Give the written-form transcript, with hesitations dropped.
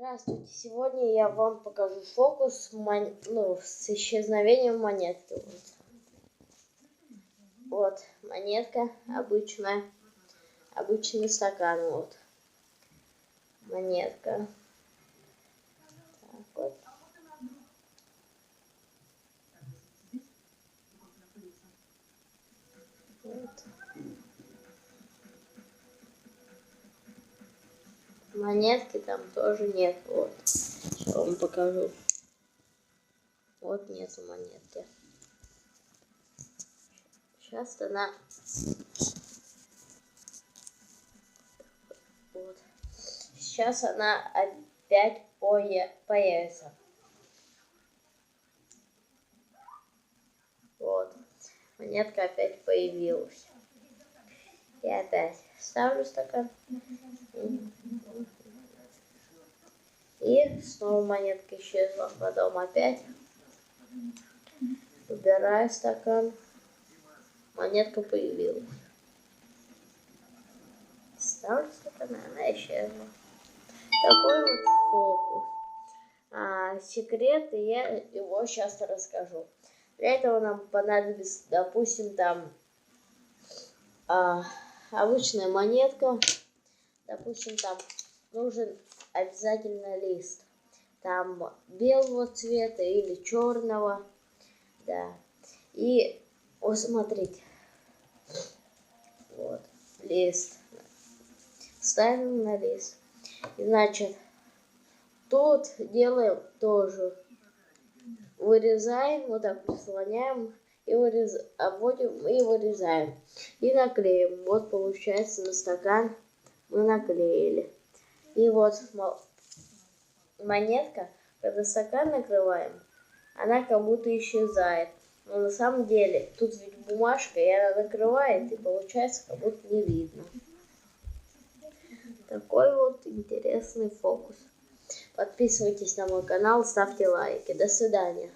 Здравствуйте! Сегодня я вам покажу фокус с исчезновением монетки. Вот монетка обычная, обычный стакан. Вот монетка. Так, вот. Вот. Монетки там тоже нет. Вот. Сейчас вам покажу. Вот нету монетки. Сейчас она... Вот. Сейчас она опять появится. Вот. Монетка опять появилась. Я опять ставлю стакан. И снова монетка исчезла. Потом опять убираю стакан. Монетка появилась. Ставлю стакан, и она исчезла. Такой вот фокус. Секрет, я его сейчас расскажу. Для этого нам понадобится, допустим, там обычная монетка. Допустим, там нужен обязательно лист. Там белого цвета или черного. Да. И вот смотрите. Вот лист. Ставим на лист. И, значит, тут делаем тоже. Вырезаем, вот так прислоняем и обводим и вырезаем. И наклеим. Вот получается на стакан мы наклеили. И вот монетка, когда стакан накрываем, она как будто исчезает. Но на самом деле тут ведь бумажка, и она накрывает, и получается как будто не видно. Такой вот интересный фокус. Подписывайтесь на мой канал, ставьте лайки. До свидания.